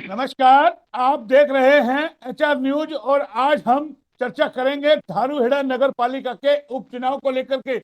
नमस्कार। आप देख रहे हैं एचआर न्यूज और आज हम चर्चा करेंगे धारूहेड़ा नगर पालिका के उपचुनाव को लेकर के।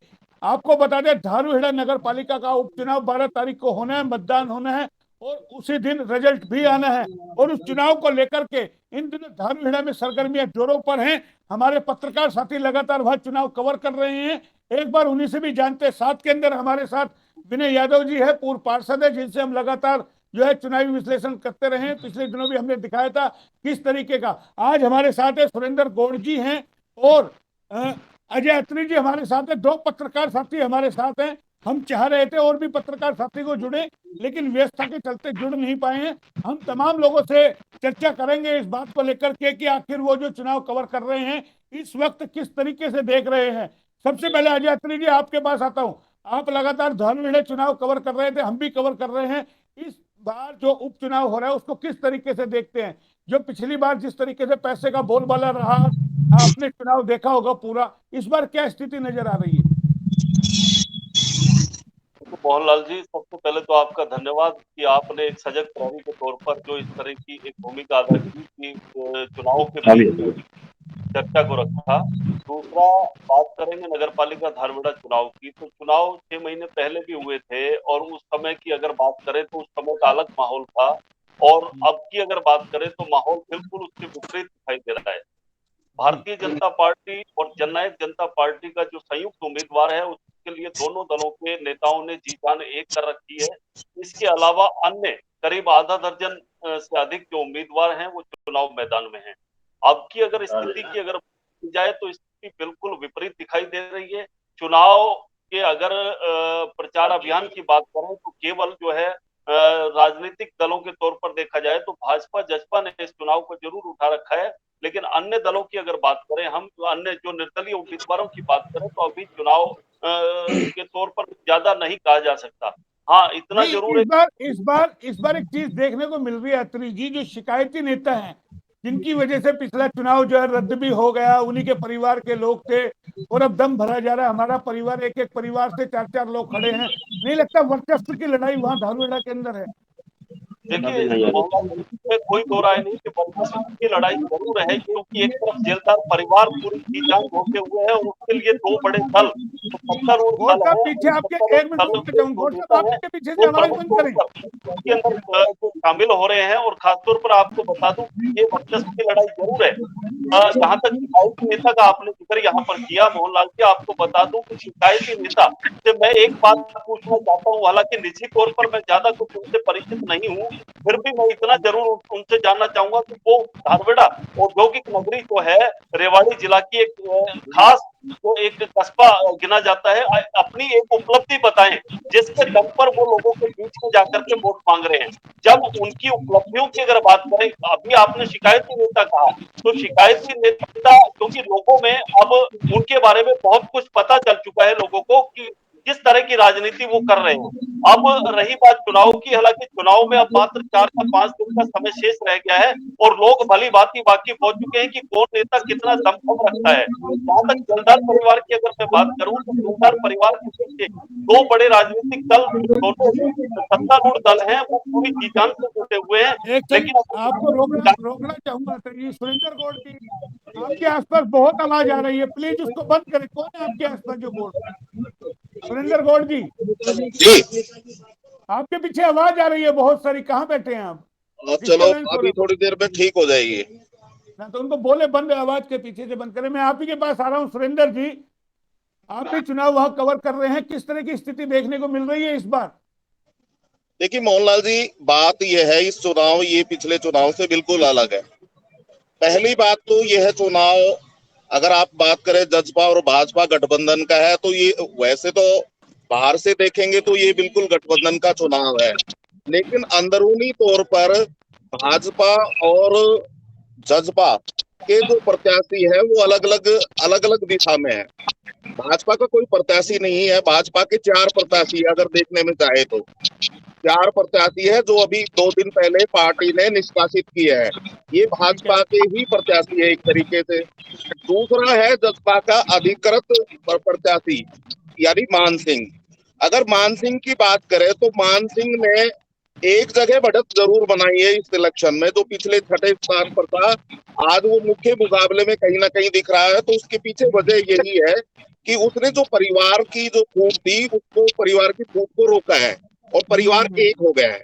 आपको बता दें, धारूहेड़ा नगर पालिका का उपचुनाव 12 तारीख को होना है, मतदान होना है और उसी दिन रिजल्ट भी आना है। और उस चुनाव को लेकर के इन दिनों धारूहेड़ा में सरगर्मियां जोरों पर हैं। हमारे पत्रकार साथी लगातार वहां चुनाव कवर कर रहे हैं। एक बार उन्हीं से भी जानते हैं। साथ के अंदर हमारे साथ विनय यादव जी है, पूर्व पार्षद है, जिनसे हम लगातार जो है चुनावी विश्लेषण करते रहे हैं। पिछले दिनों भी हमने दिखाया था किस तरीके का। आज हमारे साथ है सुरेंद्र गौड़ जी हैं और अजय अत्री जी हमारे साथ है। दो पत्रकार साथी हमारे साथ हैं। हम चाह रहे थे और भी पत्रकार साथी को जुड़े, लेकिन व्यवस्था के चलते जुड़ नहीं पाए हैं। हम तमाम लोगों से चर्चा करेंगे इस बात को लेकर के कि आखिर वो जो चुनाव कवर कर रहे हैं इस वक्त किस तरीके से देख रहे हैं। सबसे पहले अजय अत्री जी आपके पास आता हूं। आप लगातार धारूहेड़ा चुनाव कवर कर रहे थे, हम भी कवर कर रहे हैं। इस बार जो उपचुनाव हो रहा है उसको किस तरीके से देखते हैं? जो पिछली बार जिस तरीके से पैसे का बोलबाला रहा, आपने चुनाव देखा होगा पूरा, इस बार क्या स्थिति नजर आ रही है? तो मोहनलाल जी, सबसे पहले तो आपका धन्यवाद कि आपने एक सजग प्रहरी के तौर पर जो इस तरह की एक भूमिका अदा की कि चुनाव के हाँ बीच में भैया। चर्चा को रखा। दूसरा, बात करेंगे नगर पालिका धारूहेड़ा चुनाव की, तो चुनाव 6 महीने पहले भी हुए थे और उस समय की अगर बात करें तो उस समय का अलग माहौल था। और अब की अगर बात करें तो माहौल बिल्कुल उसके विपरीत दिखाई दे रहा है। भारतीय जनता पार्टी और जननायक जनता पार्टी का जो संयुक्त उम्मीदवार है उसके लिए दोनों दलों के नेताओं ने जी जान एक कर रखी है। इसके अलावा अन्य करीब आधा दर्जन से अधिक जो उम्मीदवार हैं वो चुनाव मैदान में हैं। अब की अगर स्थिति की अगर की जाए तो स्थिति बिल्कुल विपरीत दिखाई दे रही है। चुनाव के अगर प्रचार अभियान की बात करें तो केवल जो है राजनीतिक दलों के तौर पर देखा जाए तो भाजपा जसपा ने इस चुनाव को जरूर उठा रखा है। लेकिन अन्य दलों की अगर बात करें, हम अन्य जो निर्दलीय उम्मीदवारों की बात करें तो अभी चुनाव के तौर पर ज्यादा नहीं कहा जा सकता। हाँ, इतना नहीं, जरूर इस है। बार इस बार इस बार एक चीज देखने को मिल रही है अत्री जी, जो शिकायती नेता हैं जिनकी वजह से पिछला चुनाव जो है रद्द भी हो गया, उन्हीं के परिवार के लोग थे और अब दम भरा जा रहा है। हमारा परिवार, एक एक परिवार से चार चार लोग खड़े हैं। नहीं लगता वर्चस्व की लड़ाई वहां धारूहेड़ा के अंदर है? देखिए मोहम्मद, इसमें कोई दो राय नहीं कि वर्चस्व की लड़ाई जरूर है, क्योंकि एक तरफ जेलदार परिवार पूरी जी जान झोंके हुए हैं और उसके लिए दो बड़े दल, जो सत्तारूढ़ गौर दल साहब है पीछे और आपके, सत्तारूढ़ एक मिनट दल रुक के जाऊं, जो गौर साहब नेता आप है पीछे पीछे से वो आवाज प्रमुख बंद तौर करें। पर इसके अंदर जो शामिल हो रहे हैं। और खासतौर पर आपको बता दूं कि ये वर्चस्व की लड़ाई जरूर है। जहां तक शिकायती नेता का आपने जिक्र यहाँ पर किया मोहनलाल जी, आपको बता दूं कि शिकायती नेता से मैं एक बात पूछना चाहता हूँ। हालांकि निजी तौर पर मैं ज्यादा कुछ उनसे परिचित नहीं हूँ, फिर भी मैं इतना जरूर उनसे जानना चाहूंगा कि वो धारूहेड़ा औद्योगिक नगरी जो है, रेवाड़ी जिला की एक खास जो एक कस्बा गिना जाता है, अपनी एक उपलब्धि बताएं जिसके दम पर वो लोगों के बीच में जाकर के वोट मांग रहे हैं। जब उनकी उपलब्धियों की अगर बात करें, अभी आपने शिकायती नेता कहा, तो शिकायती नेता, क्योंकि लोगों में अब उनके बारे में बहुत कुछ पता चल चुका है लोगों को कि किस तरह की राजनीति वो कर रहे हैं। अब रही बात चुनाव की, हालांकि चुनाव में अब मात्र 4 या 5 दिन का समय शेष रह गया है और लोग भली भांति वाकिफ हो चुके हैं कि कौन नेता कितना दमखम रखता है। जहां तक जलदार परिवार की अगर मैं बात करूं तो जलदार परिवार के पीछे दो बड़े राजनीतिक दल, जो दोनों ही सत्तारूढ़ दल हैं, वो पूरी जी जान से जुटे हुए हैं। एक लेकिन सेकंड आपको रोकना रोकना चाहूंगा अत्री जी। सुरेंद्र गौड़ जी, आपके आसपास बहुत आवाज आ रही है, प्लीज उसको बंद करें। कौन है आपके आसपास जो बोल रहा है? सुरेंद्र गौड़ जी, जी। आपके पीछे आवाज आ रही है बहुत सारी। कहाँ बैठे हैं आप? चलो, डिस्टरबेंस हो अभी रहा थोड़ी देर में ठीक हो जाएगी। ना, तो उनको बोले बंद, आवाज के पीछे से बंद करें। मैं आप ही के पास आ रहा हूँ सुरेंद्र जी। आप भी चुनाव वहां कवर कर रहे हैं, किस तरह की स्थिति देखने को मिल रही है इस बार? देखिए मोहनलाल जी, बात यह है, इस चुनाव ये पिछले चुनाव से बिल्कुल अलग है। पहली बात तो यह चुनाव, अगर आप बात करें जसपा और भाजपा गठबंधन का है, तो ये वैसे तो बाहर से देखेंगे तो ये बिल्कुल गठबंधन का चुनाव है। लेकिन अंदरूनी तौर पर भाजपा और जसपा के जो प्रत्याशी है वो अलग अलग दिशा में है। भाजपा का कोई प्रत्याशी नहीं है। भाजपा के 4 प्रत्याशी अगर देखने में चाहे तो 4 प्रत्याशी है, जो अभी 2 दिन पहले पार्टी ने निष्कासित किए हैं। ये ठीक है। भाजपा के ही प्रत्याशी है एक तरीके से। दूसरा है जसपा का अधिकृत प्रत्याशी, यानी मान सिंह। अगर मान सिंह की बात करें तो मान सिंह ने एक जगह बढ़त जरूर बनाई है इस इलेक्शन में, जो पिछले छठे स्थान पर था, आज वो मुख्य मुकाबले में कहीं ना कहीं दिख रहा है। तो उसके पीछे वजह यही है कि उसने जो परिवार की जो फूट थी, उसको परिवार की फूट को रोका है और परिवार एक हो गया है।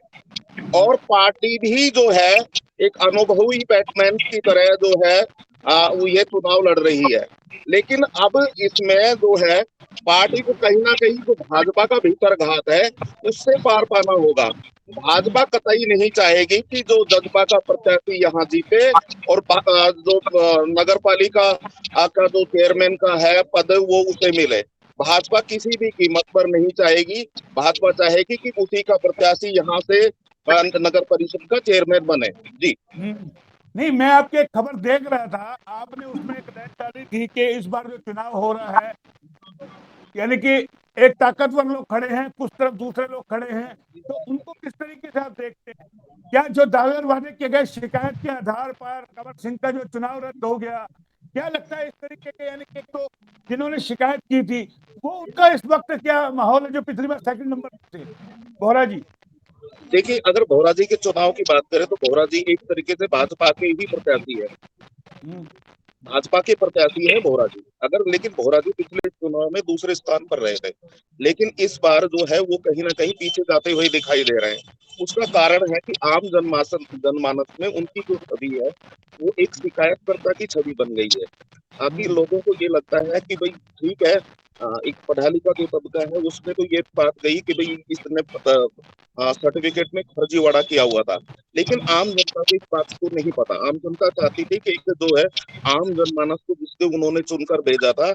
और पार्टी भी जो है एक अनुभवी बैटमैन की तरह जो है वो ये चुनाव लड़ रही है। लेकिन अब इसमें जो है पार्टी को कहीं ना कहीं जो भाजपा का भीतर घात है उससे पार पाना होगा। भाजपा कतई नहीं चाहेगी कि जो जजपा का प्रत्याशी यहाँ जीते और जो नगर पालिका का जो चेयरमैन का है पद वो उसे मिले। भाजपा किसी भी कीमत पर नहीं चाहेगी। भाजपा चाहेगी कि उसी का प्रत्याशी यहाँ से नगर परिषद का चेयरमैन बने। जी नहीं, मैं आपकी एक खबर देख रहा था, आपने उसमें एक लाइन डाली थी कि इस बार जो चुनाव हो रहा है, यानी कि एक ताकतवर लोग खड़े हैं, कुछ तरफ दूसरे लोग खड़े हैं, तो उनको किस तरीके से आप देखते हैं? क्या जो दावे और वादे किए गए शिकायत के आधार पर कंवर सिंह का जो चुनाव रद्द हो गया, क्या लगता है इस तरीके के, यानी कि तो जिन्होंने शिकायत की थी वो उनका इस वक्त क्या माहौल है जो पिछली बार सेकंड नंबर पर थे? बोहरा जी, देखिए, अगर भोरा जी के चुनाव की बात करें तो भोरा जी एक तरीके से भाजपा के ही प्रत्याशी है। भाजपा के प्रत्याशी है भोरा जी। अगर लेकिन भोरा जी पिछले चुनाव में दूसरे स्थान पर रहे थे, लेकिन इस बार जो है वो कहीं ना कहीं पीछे जाते हुए दिखाई दे रहे हैं। उसका कारण है कि आम जनमानस में उनकी जो छवि है वो एक शिकायतकर्ता की छवि बन गई है। ताकि लोगों को ये लगता है कि भाई ठीक है, एक पढ़ा लिखा जो तबका है उसमें तो ये बात गई कि भाई इसने सर्टिफिकेट में फर्जीवाड़ा किया हुआ था। लेकिन आम जनता को इस बात को नहीं पता। आम जनता चाहती थी कि एक जो है आम जनमानस को जिसको उन्होंने चुनकर भेजा था,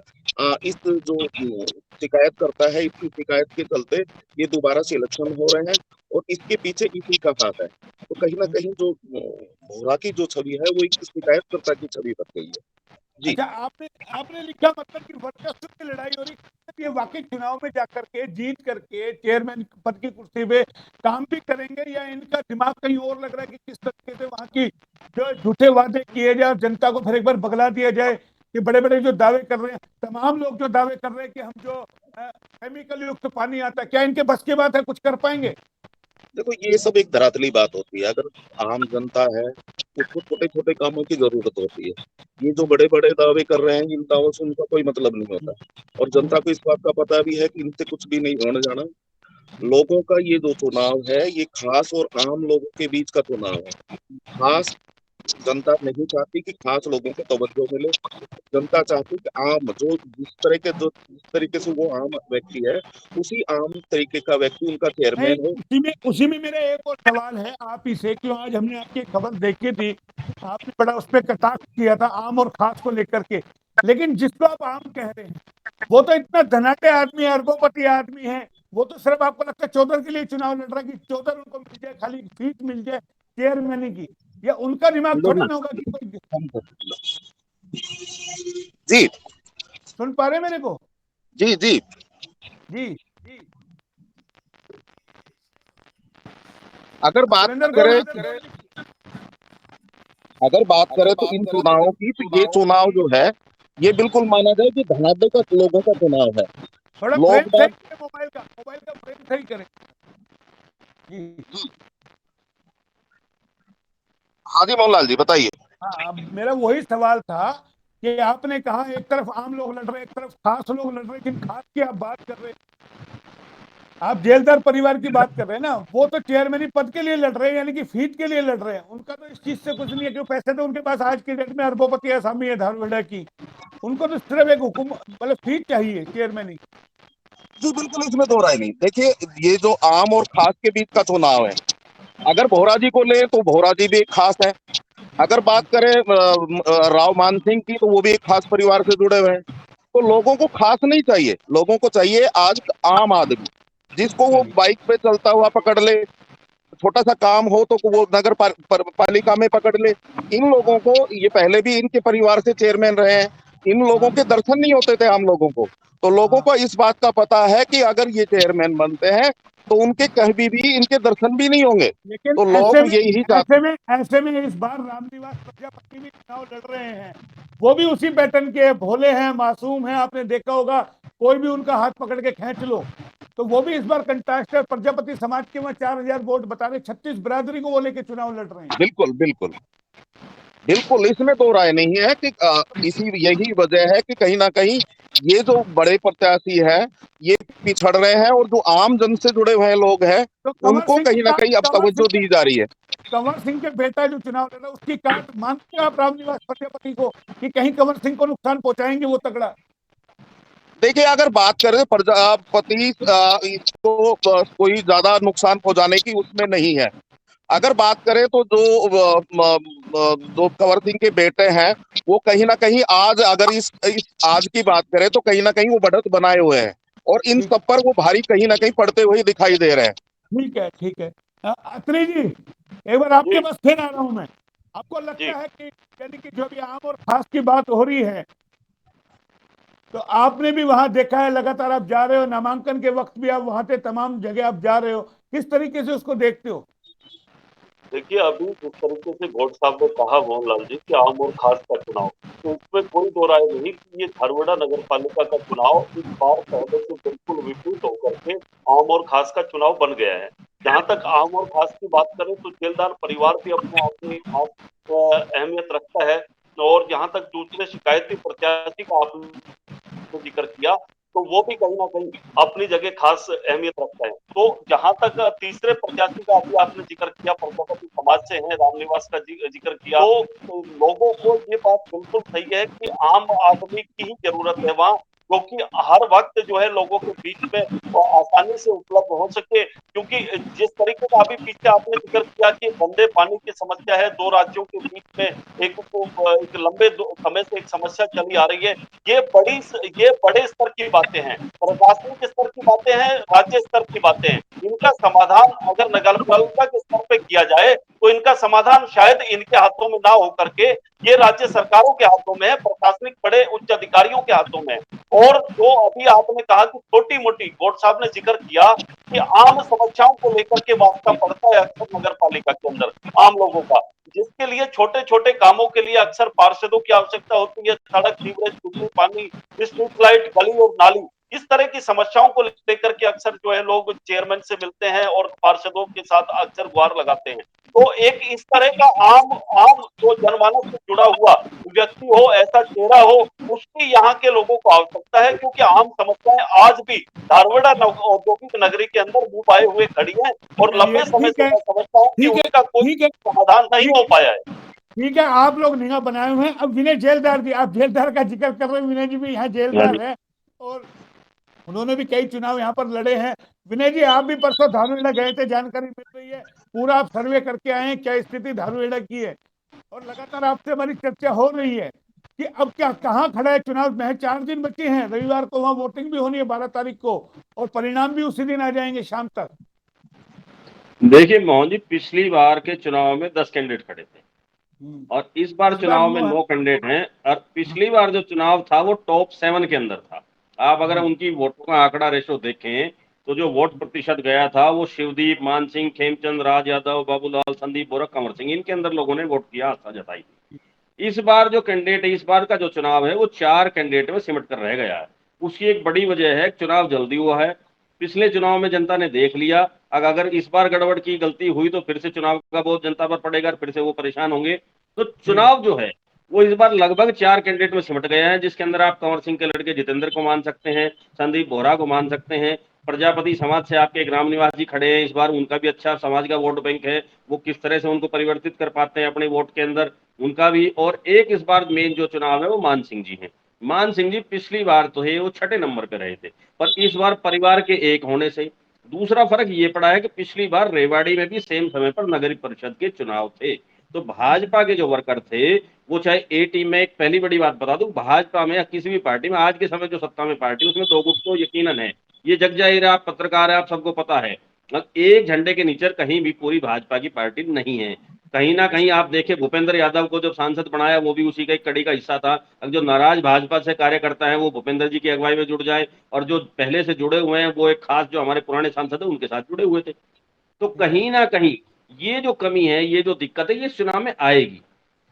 इस जो शिकायत करता है, इसकी शिकायत के चलते ये दोबारा से इलेक्शन हो रहे हैं और इसके पीछे इसी का हाथ है। तो कहीं ना कहीं जो भोरा की जो छवि है वो एक शिकायतकर्ता की छवि बन गई है। जी अच्छा, आपने आपने लिखा मतलब कि वर्चस्व की लड़ाई हो रही है। ये वाकई चुनाव में जाकर के जीत करके चेयरमैन पद की कुर्सी पे काम भी करेंगे, या इनका दिमाग कहीं और लग रहा है कि किस तरीके से वहां की जो झूठे वादे किए जाए और जनता को फिर एक बार बगला दिया जाए कि बड़े बड़े जो दावे कर रहे हैं, तमाम लोग जो दावे कर रहे हैं कि हम जो केमिकल युक्त पानी आता है, क्या इनके बस की बात है? कुछ कर पाएंगे? देखो, ये सब एक धरातली बात होती है। अगर आम जनता है उसको छोटे छोटे कामों की जरूरत होती है। ये जो बड़े बड़े दावे कर रहे हैं इन दावों से उनका कोई मतलब नहीं होता। और जनता को इस बात का पता भी है कि इनसे कुछ भी नहीं होने जाना। लोगों का ये जो चुनाव है ये खास और आम लोगों के बीच का चुनाव है। खास जनता नहीं चाहती कि खास लोगों को तवज्जो मिले। जनता चाहती कि आम जो जिस तरीके से वो आम व्यक्ति है उसी आम तरीके का व्यक्ति उनका नहीं, चेयरमैन हो। उसी में मेरा एक और सवाल है आप ही से, क्यों आज हमने आपकी खबर देखी थी, आपने बड़ा उस पर कटाक्ष किया था आम और खास को लेकर के, लेकिन जिसको आप आम कह रहे हैं वो तो इतना धनाटे आदमी है, अरबोपति आदमी है, वो तो सिर्फ आपको लगता है चौधर के लिए चुनाव लड़ रहा है कि चौधर उनको मिल जाए, खाली सीट मिल जाए चेयरमैन की। या उनका दिमाग थोड़ी ना होगा कि कोई जी सुन पा रहे मेरे को? जी जी जी जी, अगर बात सुरेंद्र करें गौड़, अगर बात करें तो इन चुनावों की, तो ये चुनाव जो है ये बिल्कुल माना जाए कि धनाढ्य का लोगों का चुनाव है। थोड़ा फ्रेम लोग सही बात करें, मोबाइल का फ्रेम सही करें। जी, हाँ जी मोहनलाल जी बताइए। हाँ, अब मेरा वही सवाल था कि आपने कहा एक तरफ आम लोग लड़ रहे हैं, एक तरफ खास लोग लड़ रहे हैं, लेकिन खास की आप बात कर रहे हैं, आप जेलदार परिवार की बात कर रहे हैं ना, वो तो चेयरमैन पद के लिए लड़ रहे हैं, यानी कि फीट के लिए लड़ रहे हैं। उनका तो इस चीज से कुछ नहीं है, क्यों पैसे तो उनके पास आज की डेट में अरबोपति आसामी है धारूहेड़ा की, उनको तो सिर्फ एक हुकुम मतलब फीट चाहिए चेयरमैन। जी बिल्कुल, इसमें दो राय नहीं। देखिए, ये जो आम और खास के बीच का चुनाव है, अगर भोरा जी को ले तो भोरा जी भी एक खास है। अगर बात करें राव मान सिंह की, तो वो भी एक खास परिवार से जुड़े हुए हैं। तो लोगों को खास नहीं चाहिए, लोगों को चाहिए आज आम आदमी, जिसको वो बाइक पे चलता हुआ पकड़ ले, छोटा सा काम हो तो वो नगर पालिका में पकड़ ले। इन लोगों को, ये पहले भी इनके परिवार से चेयरमैन रहे हैं, इन लोगों के दर्शन नहीं होते थे आम लोगों को। तो लोगों को इस बात का पता है कि अगर ये चेयरमैन बनते हैं तो उनके कभी भी इनके दर्शन भी नहीं होंगे। लेकिन तो लोग यही चाहते ऐसे में इस बार रामनिवास प्रजापति भी चुनाव लड़ रहे हैं, वो भी उसी पैटर्न के भोले हैं, मासूम हैं, आपने देखा होगा, कोई भी उनका हाथ पकड़ के खींच लो, तो वो भी इस बार कंटेस्ट है। प्रजापति समाज के वहाँ 4000 वोट बता रहे, 36 बिरादरी को वो लेके चुनाव लड़ रहे हैं। बिल्कुल बिल्कुल बिल्कुल, इसमें दो राय नहीं है कि इसी यही वजह है कि कहीं ना कहीं ये जो बड़े प्रत्याशी है ये पिछड़ रहे हैं, और जो आम जन से जुड़े हुए लोग हैं तो कंवर उनको सिंह कहीं ना कहीं अब तवज्जो दी जा रही है। कंवर सिंह के बेटा जो चुनाव लड़ रहा है उसकी काट मानते हैं आप रामनिवास प्रजापति को कि कहीं कंवर सिंह को नुकसान पहुंचाएंगे वो तगड़ा? देखिए, अगर बात करें प्रजापति इसको कोई ज्यादा नुकसान पहुंचाने की उसमें नहीं है। अगर बात करें तो जो कंवर सिंह के बेटे हैं वो कहीं ना कहीं आज, अगर इस आज की बात करें तो कहीं ना कहीं वो बढ़त बनाए हुए हैं, और इन सब पर वो भारी कहीं ना कहीं पड़ते हुए दिखाई दे रहे हैं। ठीक है, ठीक है। अत्रे जी, एक बार आपके जी पास फिर आ रहा हूं मैं। आपको जी लगता है कि यानी कि जो भी आम और खास की बात हो रही है, तो आपने भी वहां देखा है, लगातार आप जा रहे हो, नामांकन के वक्त भी आप वहां से तमाम जगह आप जा रहे हो, किस तरीके से उसको देखते हो? देखिए, अभी जिस तरीके से गौड साहब ने कहा मोहनलाल जी कि आम और खास का चुनाव, तो उसमें कोई दो राय नहीं कि ये धारूहेड़ा नगर पालिका का चुनाव इस बार पहले से बिल्कुल विपरीत होकर के आम और खास का चुनाव बन गया है। जहां तक आम और खास की बात करें तो जेलदार परिवार भी अपने आप में खास अहमियत रखता है, और जहां तक दूसरे शिकायती प्रत्याशी का आपने जिक्र किया, तो वो भी कहीं न कहीं अपनी जगह खास अहमियत रखता है। तो जहाँ तक तीसरे प्रत्याशी का अभी आपने जिक्र किया, प्रजापति समाज से हैं, रामनिवास का जिक्र किया, तो लोगों को ये बात बिल्कुल सही है कि आम आदमी की ही ज़रूरत है वहाँ, क्योंकि हर वक़्त जो है लोगों के बीच में आसानी से उपलब्ध हो सके, क्योंकि जिस तरीके का अभी पीछे आपने जिक्र किया कि गंदे पानी की समस्या है, 2 राज्यों के बीच में एक लंबे समय से एक समस्या चली आ रही है। ये बड़े स्तर की बातें हैं, प्रशासनिक स्तर की बातें हैं, राज्य स्तर की बातें हैं। इनका समाधान अगर नगर पालिका के स्तर पे किया जाए, तो इनका समाधान शायद इनके हाथों में ना हो करके ये राज्य सरकारों के हाथों में है, प्रशासनिक बड़े उच्च अधिकारियों के हाथों में है। और जो अभी आपने कहा कि छोटी-मोटी, गौड साहब ने जिक्र किया कि आम समस्याओं को लेकर के वास्ता पड़ता है अक्सर नगर पालिका के अंदर आम लोगों का, जिसके लिए छोटे-छोटे कामों के लिए अक्सर पार्षदों की आवश्यकता होती है, सड़क, सीवरेज, बिजली, पानी, स्ट्रीट लाइट, गली और नाली, इस तरह की समस्याओं को लेकर के अक्सर जो है लोग चेयरमैन से मिलते हैं और पार्षदों के साथ अक्सर गुहार लगाते हैं। तो एक इस तरह का आम आम जो जनमानस से जुड़ा हुआ व्यक्ति हो, ऐसा चेहरा हो, उसकी यहाँ के लोगों को आवश्यकता है, क्योंकि आम समस्याएं आज भी धारूहेड़ा औद्योगिक नगरी के अंदर मुंह पाए हुए खड़ी हैं, और लंबे समय ठीक से है, मैं समझता हूँ कि ठीक है, उनका कोई ठीक है, समाधान नहीं ठीक हो है, पाया है। ठीक है। आप लोग निगाह बनाए हुए हैं। अब विनय जेलदार भी, आप जेलदार का जिक्र कर रहे हैं, विनय जी भी यहाँ हाँ जी। जेलदार है और उन्होंने भी कई चुनाव यहाँ पर लड़े हैं। विनय जी, आप भी परसों धारूहेड़ा गए थे, जानकारी मिल रही है, पूरा आप सर्वे करके आए हैं, क्या स्थिति धारूहेड़ा की है? और लगातार आपसे हमारी चर्चा हो रही है कि अब क्या कहाँ खड़ा है चुनाव में? 4 दिन बचे हैं, रविवार को वहां वोटिंग भी होनी है 12 तारीख को, और परिणाम भी उसी दिन आ जाएंगे शाम तक। देखिए मोहन जी, पिछली बार के चुनाव में 10 कैंडिडेट खड़े थे और इस बार इस बार चुनाव में 9 है। 9 कैंडिडेट हैं। और पिछली बार जो चुनाव था वो टॉप 7 के अंदर था। आप अगर उनकी वोटों का आंकड़ा रेशो देखें तो जो वोट प्रतिशत गया था वो शिवदीप, मान सिंह, खेमचंद, राज यादव, बाबूलाल, संदीप बोरा, कंवर सिंह, इनके अंदर लोगों ने वोट किया, आस्था जताई थी। इस बार जो कैंडिडेट है, इस बार का जो चुनाव है वो 4 कैंडिडेट में सिमट कर रह गया है। उसकी एक बड़ी वजह है, चुनाव जल्दी हुआ है। पिछले चुनाव में जनता ने देख लिया, अगर इस बार गड़बड़ की गलती हुई तो फिर से चुनाव का बोझ जनता पर पड़ेगा, फिर से वो परेशान होंगे। तो चुनाव जो है वो इस बार लगभग 4 कैंडिडेट में सिमट गए हैं, जिसके अंदर आप कंवर सिंह के लड़के जितेंद्र को मान सकते हैं, संदीप बोहरा को मान सकते हैं, प्रजापति समाज से आपके ग्राम निवास जी खड़े हैं, इस बार उनका भी अच्छा समाज का वोट बैंक है, वो किस तरह से उनको परिवर्तित कर पाते हैं अपने वोट के अंदर, उनका भी। और एक इस बार मेन जो चुनाव है वो मान सिंह जी हैं। मान सिंह जी पिछली बार तो है वो 6ठे नंबर पे रहे थे, पर इस बार परिवार के एक होने से दूसरा फर्क ये पड़ा है कि पिछली बार रेवाड़ी में भी सेम समय पर नगरीय परिषद के चुनाव थे। तो भाजपा के जो वर्कर थे वो चाहे ए टीम में, एक पहली बड़ी बात बता दूं, भाजपा में या किसी भी पार्टी में आज के समय जो सत्ता में पार्टी उसमें 2 गुट तो यकीनन है, ये जग जाहिर है, आप पत्रकार है, आप सबको पता है। अब एक झंडे के नीचे कहीं भी पूरी भाजपा की पार्टी नहीं है। कहीं ना कहीं आप देखें, भूपेंद्र यादव को जब सांसद बनाया वो भी उसी का एक कड़ी का हिस्सा था। अब जो नाराज भाजपा से कार्यकर्ता है वो भूपेंद्र जी की अगुवाई में जुड़ जाए, और जो पहले से जुड़े हुए हैं वो एक खास जो हमारे पुराने सांसद है उनके साथ जुड़े हुए थे। तो कहीं ना कहीं ये जो कमी है, ये जो दिक्कत है, ये चुनाव में आएगी।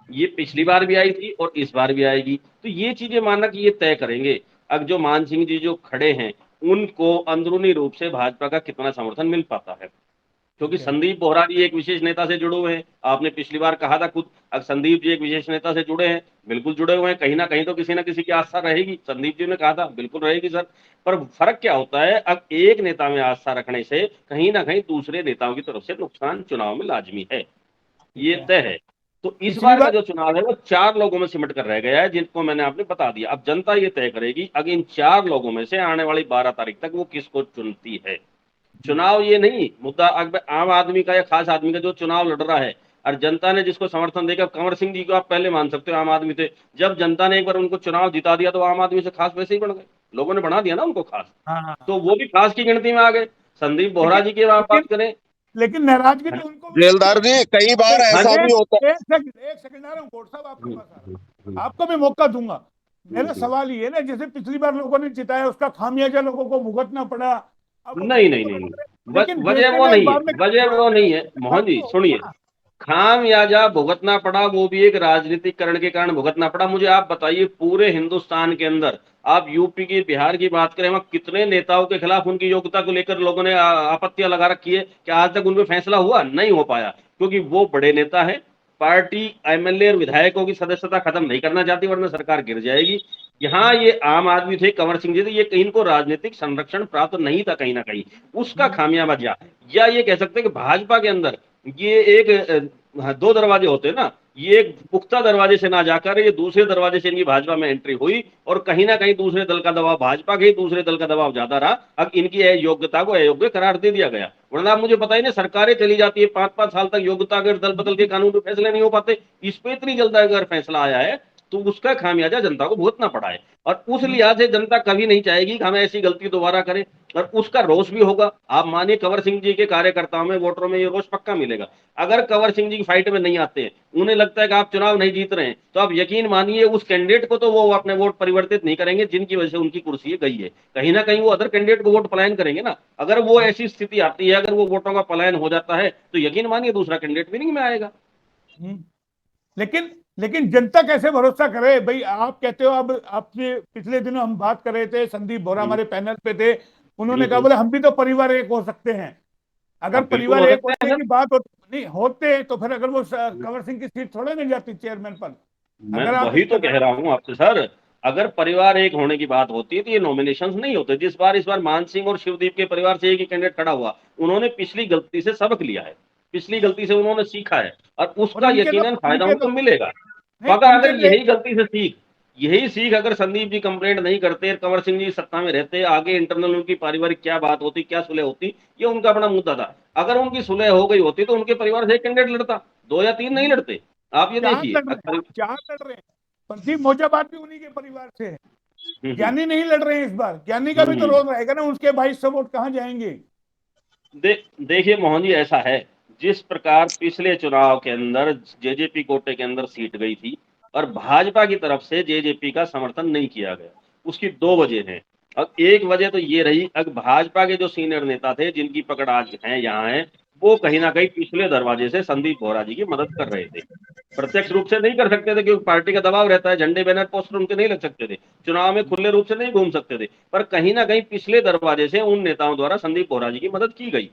ये पिछली बार भी आई थी और इस बार भी आएगी। तो ये चीजें मानना कि ये तय करेंगे। अब जो मान सिंह जी जो खड़े हैं उनको अंदरूनी रूप से भाजपा का कितना समर्थन मिल पाता है। क्योंकि संदीप बोहरा जी एक विशेष नेता से जुड़े हुए हैं, आपने पिछली बार कहा था खुद, अगर संदीप जी एक विशेष नेता से जुड़े हैं, बिल्कुल जुड़े हुए हैं, कहीं ना कहीं तो किसी ना किसी की आस्था रहेगी, संदीप जी ने कहा था बिल्कुल रहेगी सर। पर फर्क क्या होता है, अब एक नेता में आस्था रखने से कहीं ना कहीं दूसरे नेताओं की तरफ से नुकसान चुनाव में लाजमी है, ये तय है। तो इस पिछली बार का बार जो चुनाव है वो 4 लोगों में सिमट कर रह गया है, जिनको मैंने आपने बता दिया। अब जनता ये तय करेगी अगर इन 4 लोगों में से आने वाली 12 तारीख तक वो किसको चुनती है। चुनाव ये नहीं मुद्दा आम आदमी का या खास आदमी का जो चुनाव लड़ रहा है, और जनता ने जिसको समर्थन देकर, कंवर सिंह जी को आप पहले मान सकते हो आम आदमी थे, जब जनता ने एक बार उनको चुनाव जिता दिया तो आम आदमी से खास वैसे ही बन गए, लोगों ने बना दिया ना उनको खास, हाँ, तो वो भी खास की गिनती में आ गए। संदीप बोहरा लेकिन जी की आप बात लेकिन करें, लेकिन नाराजगी तो उनको भी जेलदार जी, कई बार हाँ ऐसा जी, भी होता है। एक सेकंड आ रहा हूँ, कोर्ट साहब आपके पास आ रहा हूँ, आपको भी मौका दूंगा। मेरा सवाल ये है ना, जैसे पिछली बार लोगों ने जिताया, उसका खामियाजा लोगों को भुगतना पड़ा, अब वो नहीं पैसे नहीं तो नहीं लगा नहीं, रहे, लेकिन वजह वो देखेगा एक नहीं है, बार में वजह वो नहीं है मोहन जी, सुनिए, खामियाजा भुगतना पड़ा वो भी एक राजनीतिकरण के कारण भुगतना पड़ा। मुझे आप बताइए पूरे हिंदुस्तान के अंदर, आप यूपी की बिहार की बात करें, वहां कितने नेताओं के खिलाफ उनकी योग्यता को लेकर लोगों ने आपत्तियां लगा रखी है कि आज तक उन पर फैसला हुआ नहीं हो पाया, क्योंकि वो बड़े नेता है, पार्टी एमएलए और विधायकों की सदस्यता खत्म नहीं करना चाहती वरना सरकार गिर जाएगी। यहाँ ये आम आदमी थे, कंवर सिंह जी थे, ये कहीं को राजनीतिक संरक्षण प्राप्त नहीं था कहीं ना कहीं, उसका खामियाजा, या ये कह सकते हैं कि भाजपा के अंदर ये एक दो दरवाजे होते हैं ना, ये एक पुख्ता दरवाजे से ना जाकर ये दूसरे दरवाजे से इनकी भाजपा में एंट्री हुई, और कहीं ना कहीं दूसरे दल का दबाव, भाजपा के दूसरे दल का दबाव ज्यादा रहा, अब इनकी योग्यता को अयोग्य करार दे दिया गया। वरना मुझे पता ही नहीं, सरकारें चली जाती है 5-5 साल तक, योग्यता अगर दल बदल के कानून पे फैसले नहीं हो पाते, इस पे इतनी जल्द अगर फैसला आया है तो उसका खामियाजा जनता को भुगतना पड़ा है, और उस लिहाज से जनता कभी नहीं चाहेगी कि हमें ऐसी गलती दोबारा करें, और उसका रोष भी होगा। आप मानिए कंवर सिंह जी के कार्यकर्ताओं में, वोटरों में ये रोष पक्का मिलेगा। अगर कंवर सिंह जी की फाइट में नहीं आते हैं, उन्हें लगता है कि आप चुनाव नहीं जीत रहे हैं, तो आप यकीन मानिए उस कैंडिडेट को तो वो अपने वोट परिवर्तित नहीं करेंगे जिनकी वजह से उनकी कुर्सी गई है, कहीं ना कहीं वो अदर कैंडिडेट को वोट पलायन करेंगे ना। अगर वो ऐसी स्थिति आती है, अगर वो वोटों का पलायन हो जाता है, तो यकीन मानिए दूसरा कैंडिडेट विनिंग में आएगा। लेकिन लेकिन जनता कैसे भरोसा करे भाई? आप कहते हो, अब आपसे पिछले दिनों हम बात कर रहे थे, संदीप बोहरा हमारे पैनल पे थे, उन्होंने कहा बोले हम भी तो परिवार एक हो सकते हैं। अगर हाँ, बिल्कुल परिवार हो एक सकते हैं होने सर। की बात नहीं होते तो फिर अगर वो कंवर सिंह की सीट थोड़े मिल जाती चेयरमैन पर। मैं अगर आप वही तो इसका कह रहा हूं आपसे सर, अगर परिवार एक होने की बात होती है तो ये नॉमिनेशंस नहीं होते। इस बार मान सिंह और शिवदीप के परिवार से एक ही कैंडिडेट खड़ा हुआ, उन्होंने पिछली गलती से सबक लिया है, पिछली गलती से उन्होंने सीखा है, और और उसका यकीनन फायदा उनके उनको तो मिलेगा। नहीं, मगर उनके अगर तो यही सीख अगर संदीप जी कंप्लेंट नहीं करते, कंवर सिंह जी सत्ता में रहते, आगे इंटरनल उनकी पारिवारिक क्या बात होती, क्या सुलह होती, ये उनका अपना मुद्दा था। अगर उनकी सुलह हो गई होती तो उनके परिवार से एक कैंडिडेट लड़ता, 2 या 3 नहीं लड़ते। आप ये चार देखिए लड़ रहे हैं, 4 लड़ रहे हैं। प्रदीप मौजाबाद भी उन्हीं के परिवार से है। ज्ञानी नहीं लड़ रहे हैं इस बार, ज्ञानी का भी तो रोल रहेगा ना, उसके 2200 वोट कहाँ जाएंगे? देखिए मोहन जी, ऐसा है, जिस प्रकार पिछले चुनाव के अंदर जेजेपी कोटे के अंदर सीट गई थी और भाजपा की तरफ से जेजेपी का समर्थन नहीं किया गया, उसकी 2 वजह हैं। अब एक वजह तो ये रही, अब भाजपा के जो सीनियर नेता थे जिनकी पकड़ आज है यहाँ है, वो कहीं ना कहीं पिछले दरवाजे से संदीप बोहरा जी की मदद कर रहे थे। प्रत्यक्ष रूप से नहीं कर सकते थे क्योंकि पार्टी का दबाव रहता है, झंडे बैनर पोस्टर उनके नहीं लग सकते थे, चुनाव में खुले रूप से नहीं घूम सकते थे, पर कहीं ना कहीं पिछले दरवाजे से उन नेताओं द्वारा संदीप बोहरा जी की मदद की गई।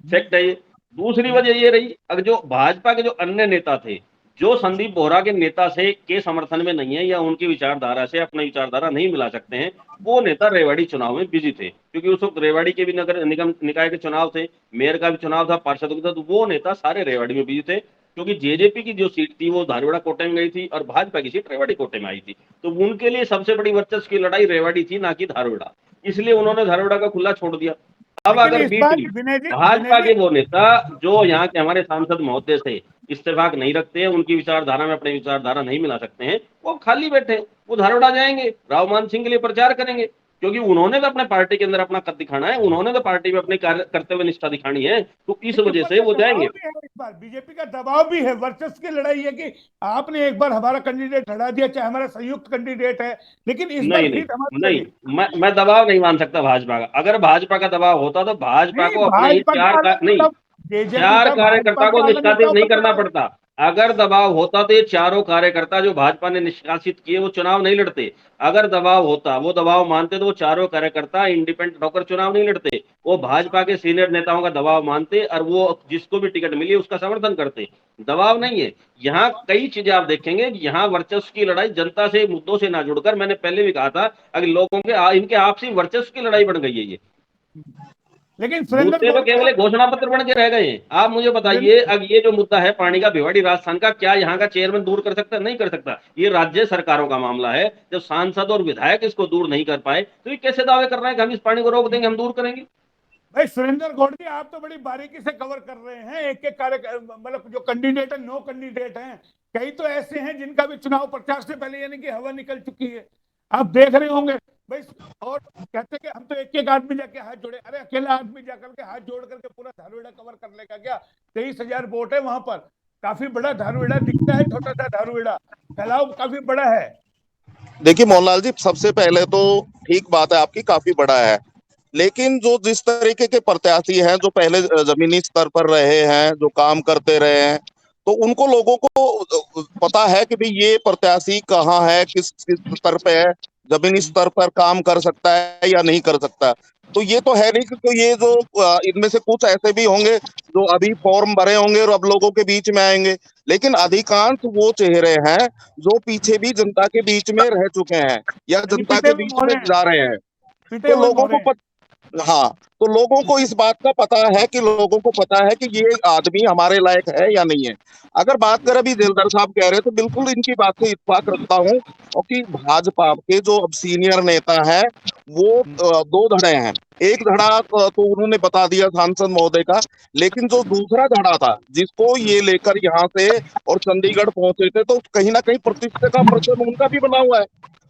फैक्ट है ये। दूसरी वजह ये रही, अगर जो भाजपा के जो अन्य नेता थे जो संदीप बोहरा के नेता से के समर्थन में नहीं है या उनकी विचारधारा से अपनी विचारधारा नहीं मिला सकते हैं, वो नेता रेवाड़ी चुनाव में बिजी थे, क्योंकि उस वक्त रेवाड़ी के भी नगर निगम निकाय के चुनाव थे, मेयर का भी चुनाव था, पार्षदों का था, तो वो नेता सारे रेवाड़ी में बिजी थे, क्योंकि जेजेपी की जो सीट थी वो धारवाड़ा कोटे में गई थी और भाजपा की सीट रेवाड़ी कोटे में आई थी, तो उनके लिए सबसे बड़ी वर्चस्व की लड़ाई रेवाड़ी थी, ना कि धारवाड़ा, इसलिए उन्होंने धारवाड़ा का खुला छोड़ दिया। अब लेकिन अगर इस बार बीटी विनय जी, भाजपा के वो नेता जो यहाँ के हमारे सांसद महोदय से इस्तेफाक नहीं रखते हैं, उनकी विचारधारा में अपनी विचारधारा नहीं मिला सकते हैं, वो खाली बैठे, वो धारवाड़ा जाएंगे, राव मान सिंह के लिए प्रचार करेंगे, क्योंकि उन्होंने तो अपने पार्टी के अंदर अपना कद दिखाना है, उन्होंने तो पार्टी में अपने कार्य करते हुए निष्ठा दिखानी है, तो इस वजह से वो जाएंगे। इस बार बीजेपी का दबाव भी है, वर्चस्व की लड़ाई है कि आपने एक बार हमारा कैंडिडेट हटा दिया, चाहे हमारा संयुक्त कैंडिडेट है, लेकिन इस बार नहीं सीट हमारी नहीं लगी। मैं दबाव नहीं मान सकता भाजपा का। अगर भाजपा का दबाव होता तो भाजपा नहीं, को अपने ही भाजपा का अलग मतलब, जेजेपी चार का भाजपा कार्यकर्ता को का अलग निष्कासित नेताओं नहीं पर करना दबाव। पड़ता, अगर दबाव होता तो ये चारों कार्यकर्ता जो भाजपा ने निष्कासित किए वो चुनाव नहीं लड़ते। अगर दबाव होता, वो दबाव मानते, तो वो चारों कार्यकर्ता इंडिपेंडेंट होकर चुनाव नहीं लड़ते। वो भाजपा के सीनियर नेताओं का दबाव मानते और वो जिसको भी टिकट मिली उसका समर्थन करते। दबाव नहीं है। यहाँ कई चीजें आप देखेंगे कि यहाँ वर्चस्व की लड़ाई जनता से, मुद्दों से ना जुड़कर, मैंने पहले भी कहा था, अगर लोगों के इनके आपसी वर्चस्व की लड़ाई बन गई है ये। लेकिन सुरेंद्र मुद्दे तो गौड़ केवल एक घोषणा पत्र बन के रह गए हैं। आप मुझे बताइए, अब ये जो मुद्दा है पानी का, भिवाड़ी राजस्थान का, क्या यहाँ का चेयरमैन दूर कर सकता है? नहीं कर सकता। ये राज्य सरकारों का मामला है। जब सांसद और विधायक इसको दूर नहीं कर पाए तो ये कैसे दावे कर रहे हैं कि हम इस पानी को रोक देंगे, हम दूर करेंगे? भाई सुरेंद्र गौड़ जी, आप तो बड़ी बारीकी से कवर कर रहे हैं एक एक कार्य, मतलब जो कैंडिडेट है, नो कैंडिडेट हैं, कई तो ऐसे हैं जिनका भी चुनाव प्रचार से पहले यानी कि हवा निकल चुकी है, आप देख रहे होंगे भाई। और कहते हैं कि हम तो एक एक आदमी जाके हाथ जोड़े, अरे अकेला आदमी जाकर के हाथ जोड़ करके पूरा धारूहेड़ा कवर कर लेगा क्या? 23,000 वोट है वहां पर, काफी बड़ा धारूहेड़ा दिखता है, छोटा सा धारूहेड़ा, फैलाव काफी बड़ा है। देखिए मोहनलाल जी, सबसे पहले तो ठीक बात है आपकी, काफी बड़ा है, लेकिन जो जिस तरीके के प्रत्याशी हैं, जो पहले जमीनी स्तर पर रहे हैं, जो काम करते रहे हैं, तो उनको लोगों को पता है कि भाई ये प्रत्याशी कहाँ है, किस किस स्तर पे है, जमीनी स्तर पर काम कर सकता है या नहीं कर सकता। तो ये तो है नहीं कि तो ये जो इनमें से कुछ ऐसे भी होंगे जो अभी फॉर्म भरे होंगे और अब लोगों के बीच में आएंगे, लेकिन अधिकांश वो चेहरे हैं जो पीछे भी जनता के बीच में रह चुके हैं या यानी जनता पीटे के हुए बीच में मोहरे हैं, जा रहे हैं। पीटे तो हुए लोगों मोहरे को हैं। हाँ, तो लोगों को इस बात का पता है कि लोगों को पता है कि ये आदमी हमारे लायक है या नहीं है। अगर बात करें, अभी दिलदार साहब कह रहे, तो बिल्कुल इनकी बात से इत्तेफाक रखता हूँ, और कि भाजपा के जो अब सीनियर नेता है वो दो धड़े हैं। एक धड़ा तो उन्होंने बता दिया सांसद महोदय का, लेकिन जो दूसरा धड़ा था जिसको ये लेकर यहाँ से और चंडीगढ़ पहुंचे थे, तो कहीं ना कहीं प्रतिष्ठा का प्रश्न उनका भी बना हुआ है।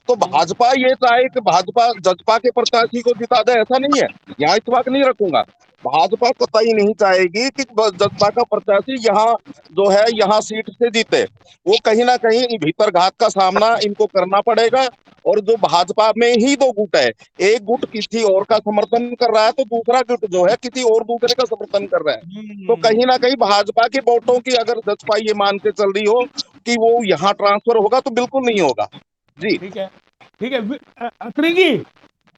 तो भाजपा ये चाहे कि भाजपा जजपा के प्रत्याशी को जिता दे, ऐसा नहीं है, यहाँ इत्तेफाक नहीं रखूंगा। भाजपा कतई नहीं चाहेगी कि जजपा का प्रत्याशी यहाँ जो है यहाँ सीट से जीते। वो कहीं ना कहीं भीतर घात का सामना इनको करना पड़ेगा। और जो भाजपा में ही दो गुट है, एक गुट किसी और का समर्थन कर रहा है, तो दूसरा गुट जो है किसी और दूसरे का समर्थन कर रहा है। तो कहीं ना कहीं भाजपा के वोटों की अगर जजपा ये मान के चल रही हो कि वो यहाँ ट्रांसफर होगा, तो बिल्कुल नहीं होगा जी। ठीक है, ठीक है। अत्री जी,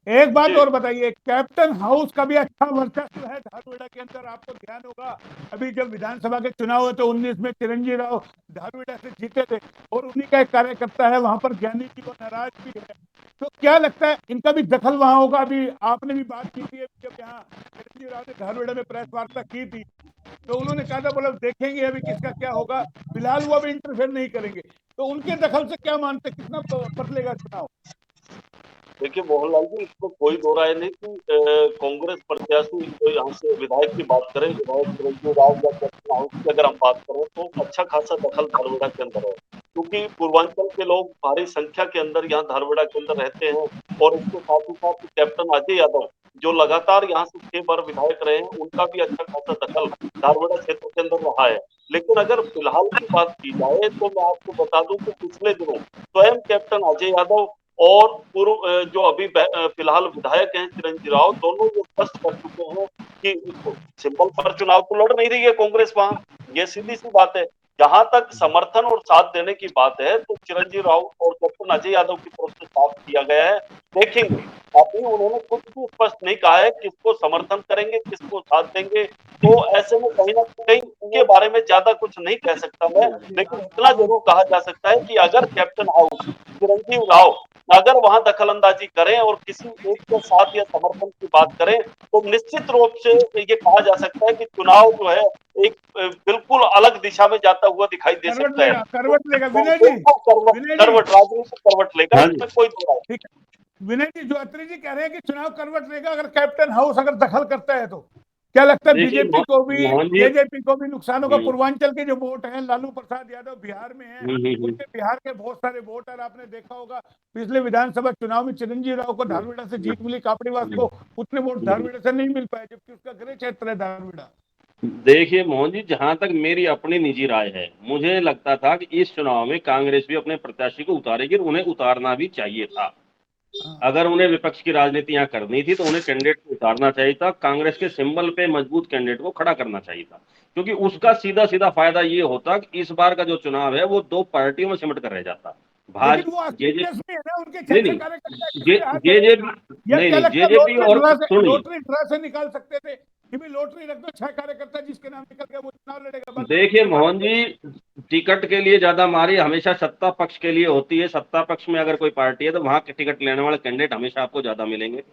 एक बात जी और बताइए, कैप्टन हाउस का भी अच्छा वर्चस्व है धारूहेड़ा के अंदर, आपको ध्यान होगा अभी जब विधानसभा के चुनाव हुए तो 19 में चिरंजीव राव धारूहेड़ा से जीते थे, और उन्हीं का एक कार्यकर्ता है वहां पर, ज्ञानी जी वो नाराज भी है। तो क्या लगता है इनका भी दखल वहां होगा? अभी आपने भी बात की थी जब यहाँ चिरंजीव राव ने धारूहेड़ा में प्रेस वार्ता की थी, तो उन्होंने कहा था बोला देखेंगे अभी किसका क्या होगा, फिलहाल वो अभी इंटरफेयर नहीं करेंगे। तो उनके दखल से क्या मानते, कितना बदलेगा चुनाव? देखिए मोहनलाल जी, इसमें कोई दो राय नहीं कि कांग्रेस प्रत्याशी जो यहाँ से विधायक की बात करें, विधायक चिरंजीव राव या कैप्टन हाउस की अगर हम बात करें, तो अच्छा खासा दखल धारूहेड़ा के अंदर है, क्योंकि पूर्वांचल के लोग भारी संख्या के अंदर यहाँ धारूहेड़ा के अंदर रहते हैं। और इसके साथ ही साथ कैप्टन अजय यादव जो लगातार यहाँ से 6 बार विधायक रहे हैं, उनका भी अच्छा खासा दखल धारूहेड़ा क्षेत्र के अंदर रहा है। लेकिन अगर फिलहाल की बात की जाए, तो मैं आपको बता दूं कि पिछले दिनों स्वयं कैप्टन अजय यादव और पूर्व जो अभी फिलहाल विधायक हैं चिरंजीव राव, दोनों ये स्पष्ट कर चुके हैं कि सिंबल पर चुनाव तो लड़ नहीं रही है कांग्रेस वहां, ये सीधी सी बात है। जहां तक समर्थन और साथ देने की बात है, तो चिरंजीव राव और कैप्टन अजय यादव की तरफ से साथ किया गया है। देखेंगे, अभी उन्होंने कुछ भी स्पष्ट नहीं कहा है किसको समर्थन करेंगे, किसको साथ देंगे। तो ऐसे में कहीं ना कहीं उनके बारे में ज्यादा कुछ नहीं कह सकता मैं, लेकिन इतना जरूर कहा जा सकता है कि अगर कैप्टन हाउस चिरंजीव राव अगर वहां दखल अंदाजी करें और किसी एक के साथ या समर्थन की बात करें, तो निश्चित रूप से ये कहा जा सकता है कि चुनाव जो है एक बिल्कुल अलग दिशा में जाता हुआ दिखाई दे करवट सकता है। लेगा, करवट लेगा तो विनय जी, बिल्कुल विनय जी। करवट राजनीतिक करवट लेगा, हाँ जी। इसमें कोई दो राय। ठीक है विनय जी, जो अत्री जी कह रहे हैं कि चुनाव करवट लेगा अगर कैप्टन हाउस अगर दखल करता है, तो क्या लगता है देखिए बीजेपी को भी, मोहन जी, जेजेपी को भी नुकसान होगा? हम्म, पूर्वांचल के जो वोट हैं, लालू प्रसाद यादव बिहार में हैं, हम्म। उनके बिहार के बहुत सारे वोटर, आपने देखा होगा पिछले विधानसभा चुनाव में चिरंजीव राव को धारूहेड़ा से जीत मिली, कापड़ीवास को उतने वोट धारूहेड़ा से नहीं मिल पाए, जबकि उसका गृह क्षेत्र है धारूहेड़ा। देखिए मोहन जी, जहां तक मेरी अपनी निजी राय है, मुझे लगता था कि इस चुनाव में कांग्रेस भी अपने प्रत्याशी को उतारेगी और उन्हें उतारना भी चाहिए था। अगर उन्हें विपक्ष की राजनीति यहाँ करनी थी तो उन्हें कैंडिडेट को उतारना चाहिए था, कांग्रेस के सिंबल पे मजबूत कैंडिडेट को खड़ा करना चाहिए था, क्योंकि उसका सीधा सीधा फायदा ये होता कि इस बार का जो चुनाव है वो दो पार्टियों में सिमट कर रह जाता। लेकिन वो जेजे असमंजस में है ना, उनके नहीं 6 नहीं कार्यकर्ता जे इसलिए हाथ जेजे लगे। या नहीं क्या नहीं लगता है जेजेपी और सुनिए, लोटरी ड्रा से निकाल सकते थे कि भाई लोटरी रख दो, 6 कार्यकर्ता जिसके नाम निकल गया वो चुनाव लड़ेगा, बाकी देखिए मोहन जी, टिकट के लिए ज्यादा मारी हमेशा सत्ता पक्ष के लिए होती है। सत्ता पक्ष में अगर कोई पार्टी है तो वहां के टिकट लेने वाले कैंडिडेट हमेशा आपको ज्यादा मिलेंगे।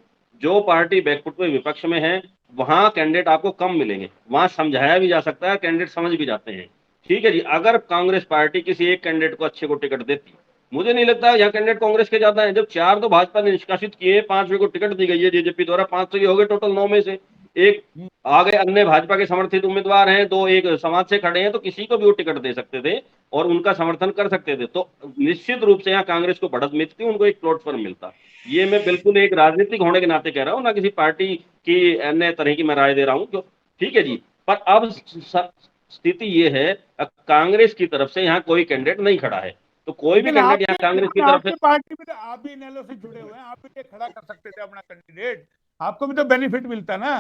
जो पार्टी बैकफुट पे विपक्ष में है वहां कैंडिडेट आपको कम मिलेंगे। वहां समझाया भी जा सकता है, कैंडिडेट समझ भी जाते हैं। ठीक है जी, अगर कांग्रेस पार्टी किसी एक कैंडिडेट को अच्छे को टिकट देती, मुझे नहीं लगता यहाँ कैंडिडेट कांग्रेस के ज्यादा है। जब 4 तो भाजपा ने निष्कासित किए, 5वें को टिकट दी गई है जेजेपी द्वारा, 5 तो ये हो गए टोटल 9 में से। एक आगे अन्य भाजपा के समर्थित उम्मीदवार हैं, 2 एक समाज से खड़े हैं, तो किसी को भी वो टिकट दे सकते थे और उनका समर्थन कर सकते थे। तो निश्चित रूप से यहाँ कांग्रेस को बढ़त मिलती, उनको एक प्लेटफॉर्म मिलता। ये मैं बिल्कुल एक राजनीतिक होने के नाते कह रहा हूँ, ना किसी पार्टी की अन्य तरह की मैं राय दे रहा हूँ। ठीक है जी, पर अब स्थिति ये है, कांग्रेस की तरफ से यहाँ कोई कैंडिडेट नहीं खड़ा है, तो कोई भी कैंडिडेट यहाँ कांग्रेस की तरफ से, आपकी पार्टी में तो आप भी इनेलो से जुड़े हुए हैं, आप भी खड़ा कर सकते थे अपना कैंडिडेट, आपको भी तो बेनिफिट मिलता ना।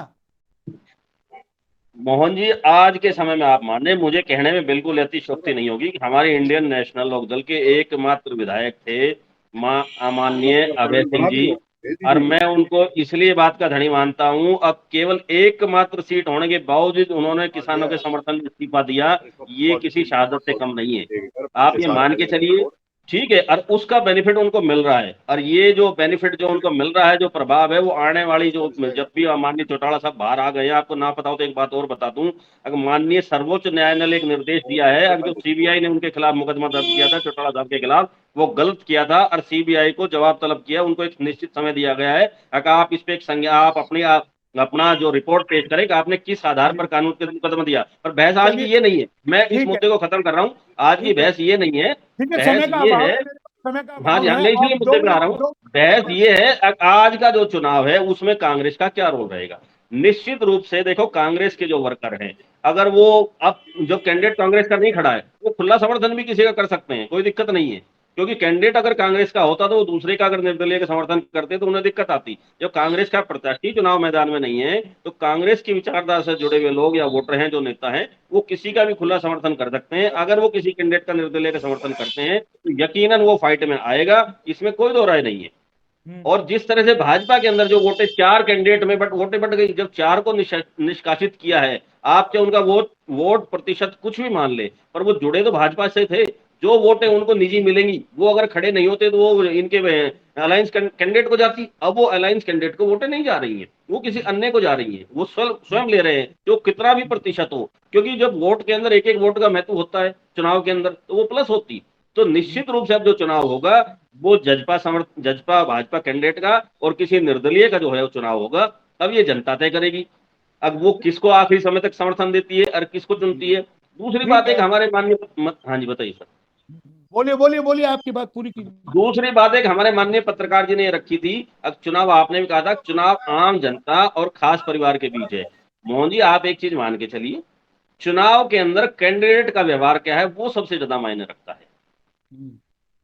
मोहन जी आज के समय में आप माने, मुझे कहने में बिल्कुल अतिशयोक्ति नहीं होगी कि हमारे इंडियन नेशनल लोकदल के एकमात्र विधायक थे माननीय अभय सिंह जी, और मैं उनको इसलिए बात का धनी मानता हूं। अब केवल एकमात्र सीट होने के बावजूद उन्होंने किसानों के समर्थन में इस्तीफा दिया, ये किसी शहादत से कम नहीं है। आप ये मान के चलिए, ठीक है, और उसका बेनिफिट उनको मिल रहा है। और ये जो बेनिफिट जो उनको मिल रहा है, जो प्रभाव है, वो आने वाली जो जब भी माननीय चौटाला साहब बाहर आ गए हैं, आपको ना पता हो तो एक बात और बता दूं, अगर माननीय सर्वोच्च न्यायालय ने एक निर्देश दिया है, अगर जो सीबीआई ने उनके खिलाफ मुकदमा दर्ज किया था चौटाला साहब के खिलाफ, वो गलत किया था और सीबीआई को जवाब तलब किया, उनको एक निश्चित समय दिया गया है। अगर आप इस पे एक संज्ञा, आप अपना जो रिपोर्ट पेश करें कि आपने किस आधार पर कानून के मुकदमा दिया। पर बहस आज की ये नहीं है, मैं इस मुद्दे को खत्म कर रहा हूं। आज की बहस ये नहीं है, ठीक है, बहस समय का ये अभाव है, है, समय का हाँ जी अभाव हाँ, है, मैं आप इसीलिए मुद्दे पे आ रहा हूँ। बहस ये है, आज का जो चुनाव है उसमें कांग्रेस का क्या रोल रहेगा। निश्चित रूप से देखो, कांग्रेस के जो वर्कर हैं, अगर वो अब जो कैंडिडेट कांग्रेस का नहीं खड़ा है, वो खुला समर्थन भी किसी का कर सकते हैं, कोई दिक्कत नहीं है। क्योंकि कैंडिडेट अगर कांग्रेस का होता तो वो दूसरे का अगर निर्दलीय का समर्थन करते तो उन्हें दिक्कत आती। जब कांग्रेस का प्रत्याशी चुनाव मैदान में नहीं है, तो कांग्रेस की विचारधारा से जुड़े हुए लोग या वोटर हैं, जो नेता हैं, वो किसी का भी खुला समर्थन कर सकते हैं। अगर वो किसी कैंडिडेट का निर्दलीय का समर्थन करते हैं तो यकीनन वो फाइट में आएगा, इसमें कोई दो राय नहीं है। और जिस तरह से भाजपा के अंदर जो वोटे 4 कैंडिडेट में वोटे बढ़ गई, जब 4 को निष्कासित किया है, आप चाहे उनका वोट प्रतिशत कुछ भी मान ले, पर वो जुड़े तो भाजपा से थे। जो वोटें उनको निजी मिलेंगी, वो अगर खड़े नहीं होते तो वो इनके अलायंस कैंडिडेट को जाती। अब वो अलायंस कैंडिडेट को वोटें नहीं जा रही हैं, वो किसी अन्य को जा रही हैं, वो स्वयं ले रहे हैं, जो कितना भी प्रतिशत हो। क्योंकि जब वोट के अंदर एक एक वोट का महत्व होता है चुनाव के अंदर, तो वो प्लस होती। तो निश्चित रूप से अब जो चुनाव होगा वो जजपा भाजपा कैंडिडेट का और किसी निर्दलीय का जो है वो चुनाव होगा। अब ये जनता तय करेगी, अब वो किसको आखिरी समय तक समर्थन देती है और किसको चुनती है। दूसरी बात एक हमारे माननीय, हाँ जी बताइए सर। बोलिए बोलिए बोलिए, आपकी बात पूरी कीजिए। दूसरी बात एक हमारे माननीय पत्रकार जी ने रखी थी, अब चुनाव आपने भी कहा था, चुनाव आम जनता और खास परिवार के बीच है। मोहन जी आप एक चीज मान के चलिए, चुनाव के अंदर कैंडिडेट का व्यवहार क्या है वो सबसे ज्यादा मायने रखता है।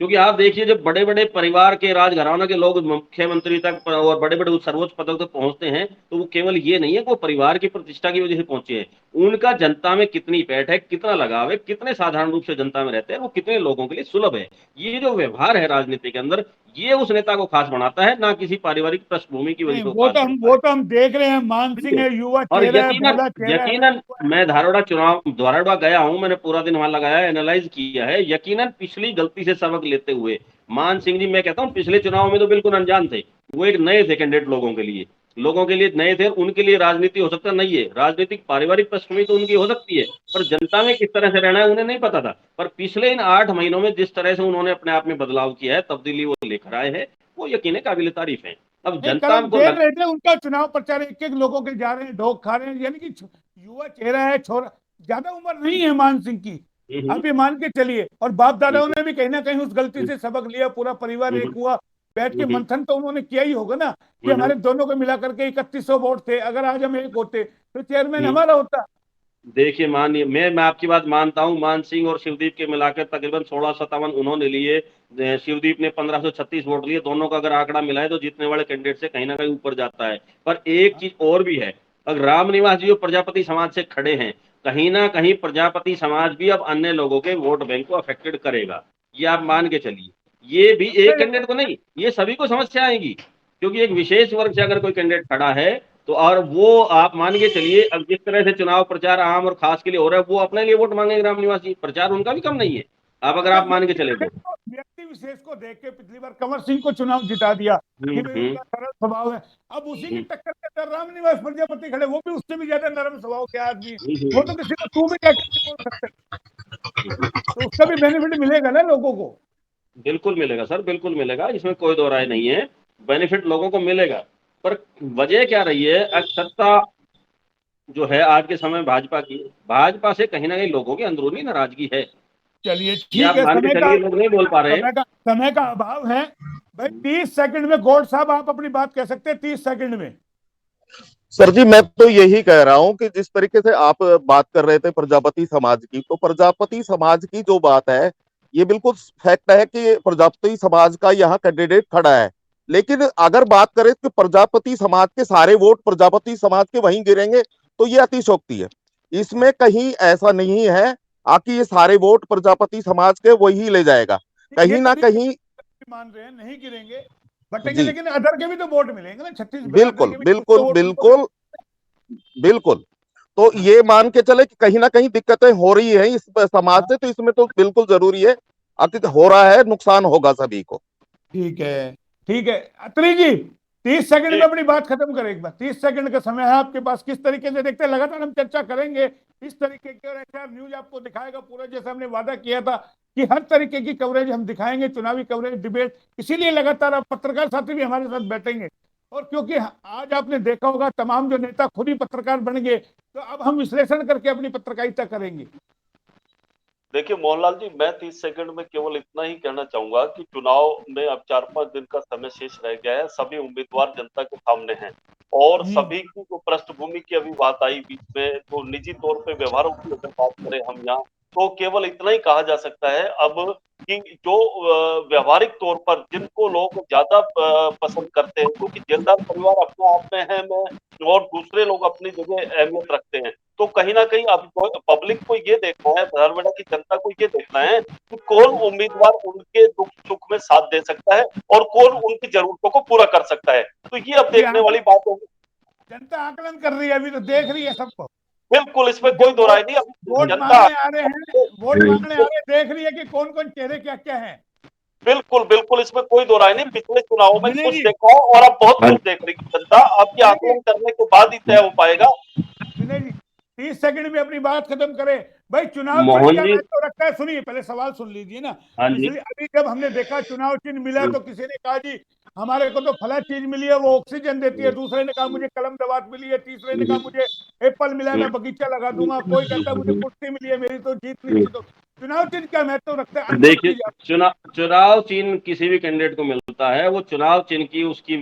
क्योंकि आप देखिए, जब बड़े बड़े परिवार के राजघराना के लोग मुख्यमंत्री तक और बड़े बड़े सर्वोच्च पदों तक पहुंचते हैं, तो वो केवल ये नहीं है कि वो परिवार की प्रतिष्ठा की वजह से पहुंचे हैं, उनका जनता में कितनी पैठ है, कितना लगाव है, कितने साधारण रूप से जनता में रहते हैं, वो कितने लोगों के लिए सुलभ है। ये जो व्यवहार है राजनीति के अंदर, ये उस नेता को खास बनाता है, ना किसी पारिवारिक पृष्ठभूमि की वजह से वो तो हम देख रहे हैं, मान सिंह है, युवा और चेहरा है, यकीनन भोला चेहरा है। यकीनन मैं धारोड़ा गया हूं, मैंने पूरा दिन वहां लगाया, एनालाइज किया है। यकीनन पिछली गलती से सबक लेते हुए मान सिंह जी, मैं कहता हूं पिछले चुनाव में तो बिल्कुल अनजान थे, वो एक नए थे कैंडिडेट, लोगों के लिए नए थे। उनके लिए राजनीति हो सकता नहीं है, राजनीतिक पारिवारिक पृष्ठभूमि तो उनकी हो सकती है, पर जनता में किस तरह से रहना है उन्हें नहीं पता था। पर पिछले इन 8 महीनों में जिस तरह से उन्होंने अपने आप में बदलाव किया है, तब्दीली वो लेकर आए हैं, वो यकीन काबिल तारीफ है। अब जनता को देख रहे थे उनका चुनाव प्रचार, एक एक लोगों के जा रहे हैं, ढोक खा रहे हैं, यानी कि युवा चेहरा है, छोरा, ज्यादा उम्र नहीं है मान सिंह की, आप ये मान के चलिए। और बाप दादाओं ने भी कहीं ना कहीं उस गलती से सबक लिया, पूरा परिवार एक हुआ, बैठ के मंथन तो उन्होंने किया ही होगा ना, कि हमारे दोनों को मिला करके 3100 वोट थे, अगर आज हम एक होते तो चेयरमैन हमारा होता। देखिए, मानिए मैं आपकी बात मानता हूँ, मान सिंह और शिवदीप के मिलाकर तकरीबन 1657 उन्होंने लिए, शिवदीप ने 1536 वोट लिए। दोनों का अगर आंकड़ा मिलाए तो जीतने वाले कैंडिडेट से कहीं ना कहीं ऊपर जाता है। पर एक चीज और भी है, अगर रामनिवास जी जो प्रजापति समाज से खड़े हैं, कहीं ना कहीं प्रजापति समाज भी अब अन्य लोगों के वोट बैंक को अफेक्टेड करेगा, ये आप मान के चलिए। ये भी एक कैंडिडेट को नहीं, ये सभी को समस्या आएगी, क्योंकि एक विशेष वर्ग से अगर कोई कैंडिडेट खड़ा है तो, और वो आप मान के चलिए, अब जिस तरह से चुनाव प्रचार आम और खास के लिए हो रहा है, वो अपने लिए वोट मांगेंगे रामनिवास जी, प्रचार उनका भी कम नहीं है, आप अगर आप मान के चले तो। व्यक्ति विशेष को देख के पिछली बार कंवर सिंह को चुनाव जिता दिया कि भाई उनका सरल स्वभाव है, अब उसी की टक्कर के अंदर रामनिवास प्रजापति खड़े, वो भी उससे भी ज्यादा नरम स्वभाव के आदमी, वो तो किसी को तू भी क्या बोल सकते, तो उसका भी बेनिफिट मिलेगा ना लोगों को। बिल्कुल मिलेगा सर, बिल्कुल मिलेगा, इसमें कोई दो राय नहीं है, बेनिफिट लोगों को मिलेगा। पर वजह क्या रही है, सत्ता जो है आज के समय भाजपा की, भाजपा से कहीं ना कहीं लोगों की अंदरूनी नाराजगी है। चलिए ये ठीक आप है, मान के चलिए, लोग नहीं बोल पा रहे। समय का अभाव है भाई। 30 सेकंड में गौड़ साहब आप अपनी बात कह सकते हैं, 30 सेकंड में। सर जी, मैं तो यही कह रहा हूं कि जिस तरीके से आप बात कर रहे थे प्रजापति समाज की, तो प्रजापति समाज की जो बात है, ये बिल्कुल फैक्ट है कि प्रजापति समाज का यहाँ कैंडिडेट खड़ा है। लेकिन अगर बात करें कि प्रजापति समाज के सारे वोट प्रजापति समाज के वहीं गिरेंगे, तो ये अतिशोक्ति है। इसमें कहीं ऐसा नहीं है आकि ये सारे वोट प्रजापति समाज के वही ले जाएगा, कहीं ना कहीं मान रहे हैं नहीं गिरेंगे, बटेंगे, लेकिन अदर के भी तो वोट मिलेंगे ना, छत्तीसगढ़ बिल्कुल बिल्कुल बिल्कुल बिल्कुल। तो ये मान के चले कि कहीं ना कहीं दिक्कतें हो रही हैं इस समाज से, तो इसमें तो बिल्कुल जरूरी है, आखिर हो रहा है, नुकसान होगा सभी को। ठीक है, ठीक है अत्री जी, 30 सेकंड में अपनी बात खत्म करें एक बार। 30 सेकंड का समय है आपके पास, किस तरीके से देखते हैं, लगातार हम चर्चा करेंगे इस तरीके की, और एचआर न्यूज आपको दिखाएगा पूरा, जैसे हमने वादा किया था कि हर तरीके की कवरेज हम दिखाएंगे, चुनावी कवरेज, डिबेट, इसीलिए लगातार आप पत्रकार साथी भी हमारे साथ बैठेंगे। और क्योंकि आज आपने देखा होगा तमाम जो नेता खुद ही पत्रकार बन गए, तो अब हम विश्लेषण करके अपनी पत्रकारिता करेंगे। देखिए मोहनलाल जी, मैं 30 सेकंड में केवल इतना ही कहना चाहूंगा कि चुनाव में अब 4-5 दिन का समय शेष रह गया है, सभी उम्मीदवार जनता के सामने हैं, और सभी की जो पृष्ठभूमि की अभी बात आई बीच में, तो निजी तौर पे व्यवहारों की अगर बात करें हम यहाँ, तो केवल इतना ही कहा जा सकता है अब कि जो व्यवहारिक तौर पर जिनको लोग ज्यादा पसंद करते हैं, क्योंकि जेलदार परिवार अपने आप में है, मैं और दूसरे लोग अपनी जगह अहमियत रखते हैं, तो कहीं ना कहीं अब पब्लिक को ये देखना है, धारवाड़ा की जनता को ये देखना है कि कौन उम्मीदवार उनके दुख सुख में साथ दे सकता है और कौन उनकी जरूरतों को पूरा कर सकता है, तो ये अब देखने वाली बात होगी। जनता आकलन कर रही है, अभी तो देख रही है सबको। बिल्कुल, इसमें कोई दो राय नहीं। अब वोट मांगने आ रहे हैं, वोट मांगने आ रहे हैं, देख रही है कि कौन कौन चेहरे क्या क्या हैं। बिल्कुल बिल्कुल, इसमें कोई दो राय नहीं। पिछले चुनावों में कुछ देखा और अब बहुत कुछ देख रही है जनता, आपकी आकलन करने के बाद ही तय हो पाएगा। विनय जी 30 सेकंड में अपनी बात खत्म करें भाई। चुनाव मोहन चिन्ह जी, तो रखता है, सुनिए पहले सवाल सुन लीजिए ना। हाँ जी, इसलिए अभी जब हमने देखा चुनाव चिन्ह मिला, तो किसी ने कहा जी हमारे को तो फला चीज मिली है, वो ऑक्सीजन देती है, दूसरे ने कहा मुझे कलम दवात मिली है, तीसरे ने कहा मुझे एप्पल मिला है, मैं बगीचा लगा दूंगा, कोई कहता है मुझे कुर्सी मिली है, मेरी तो जीत निश्चित हो। चुनाव चिन्ह क्या महत्व रखता है? देखिए, चुनाव चिन्ह किसी भी कैंडिडेट को मिलता है, वो चुनाव चिन्ह की उसकी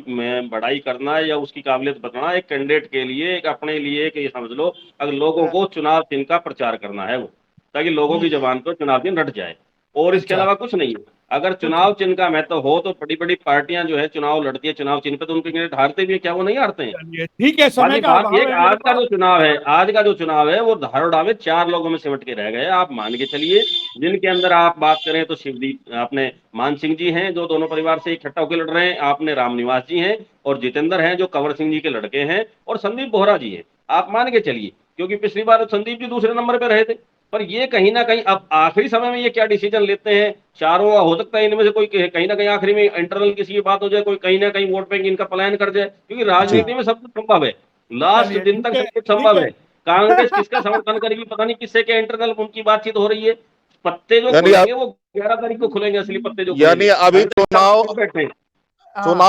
बढ़ाई करना या उसकी काबिलियत बताना एक कैंडिडेट के लिए, एक अपने लिए, कि समझ लो अगर लोगों को चुनाव चिन्ह का प्रचार करना है, वो ताकि लोगों की जबान पर चुनाव चिन्ह रट जाए, और इसके अलावा कुछ नहीं है। अगर चुनाव चिन्ह का महत्व हो तो बड़ी बड़ी पार्टियां जो है चुनाव लड़ती है चुनाव चिन्ह पे, तो उनके कैंडिडेट हारते भी है क्या? वो नहीं हारते हैं। ठीक है, समय का अभाव है। आज का जो चुनाव है, आज का जो चुनाव है वो धारोड़ा में 4 लोगों में सिमट के रह गए, आप मान के चलिए। जिनके अंदर आप बात करें तो शिवदीप, आपने मान सिंह जी हैं जो दोनों परिवार से इकट्ठा होकर लड़ रहे हैं, आपने रामनिवास जी हैं, और जितेंद्र हैं जो कंवर सिंह जी के लड़के हैं, और संदीप बोहरा जी हैं, आप मान के चलिए। क्योंकि पिछली बार संदीप जी दूसरे नंबर पे रहे थे, पर ये कहीं ना कहीं अब आखिरी समय में ये क्या डिसीजन लेते हैं, चारों हो सकता है इनमें से कोई कहीं ना कहीं आखिरी में इंटरनल किसी की बात हो जाए, कोई कहीं ना कहीं वोट बैंक इनका पलायन कर जाए, क्योंकि राजनीति में सब कुछ संभव है, लास्ट दिन तक सब कुछ संभव है। कांग्रेस किसका समर्थन करेगी पता नहीं, किससे क्या इंटरनल उनकी बातचीत हो रही है। पत्ते जो खुलेंगे वो 11 तारीख को खुलेंगे, असली पत्ते जो यानी अभी चुनाव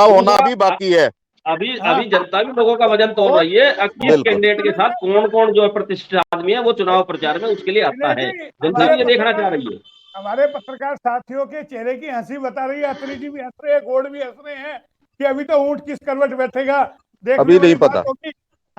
होना अभी बाकी है। अभी जनता भी लोगों का वजन तोड़ रही है, किस कैंडिडेट के साथ कौन कौन जो प्रतिष्ठित आदमी है वो चुनाव प्रचार में उसके लिए आता है, जनता भी ये देखना चाह रही है। हमारे पत्रकार साथियों के चेहरे की हंसी बता रही है, अत्री जी भी हंस रहे हैं, गोड़ भी हंस रहे हैं कि अभी तो ऊंट किस करवट बैठेगा, अभी नहीं पता।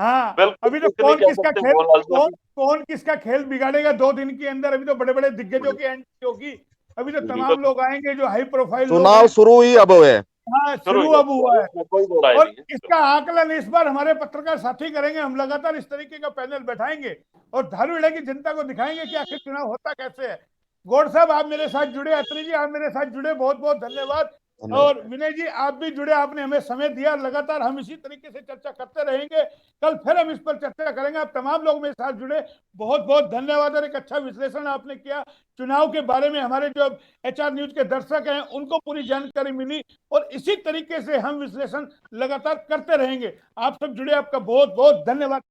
हाँ, बिल्कुल अभी तो कुछ नहीं कौन कह किसका सकते खेल मोहनलाल जी अभी। कौन किसका खेल बिगाड़ेगा 2 दिन के अंदर। अभी तो बड़े बड़े दिग्गजों की एंट्री होगी। अभी तो तमाम बिल्कुल लोग आएंगे जो हाई प्रोफाइल लोग चुनाव हैं। शुरू ही अब हुए। हाँ, शुरू शुरू ही अब हुआ है। इसमें कोई दो राय और नहीं है। इसका आकलन इस बार हमारे पत्रकार साथी करेंगे। हम लगातार इस तरीके का पैनल बैठाएंगे और धारूहेड़ा की जनता को दिखाएंगे कि आखिर चुनाव होता कैसे है। गौड़ साहब आप मेरे साथ जुड़े, अत्री जी आप मेरे साथ जुड़े, बहुत बहुत धन्यवाद। और विनय जी आप भी जुड़े, आपने हमें समय दिया। लगातार हम इसी तरीके से चर्चा करते रहेंगे। कल फिर हम इस पर चर्चा करेंगे। आप तमाम लोग मेरे साथ जुड़े, बहुत बहुत धन्यवाद। और एक अच्छा विश्लेषण आपने किया चुनाव के बारे में। हमारे जो HR न्यूज के दर्शक हैं उनको पूरी जानकारी मिली और इसी तरीके से हम विश्लेषण लगातार करते रहेंगे। आप सब जुड़े, आपका बहुत बहुत धन्यवाद।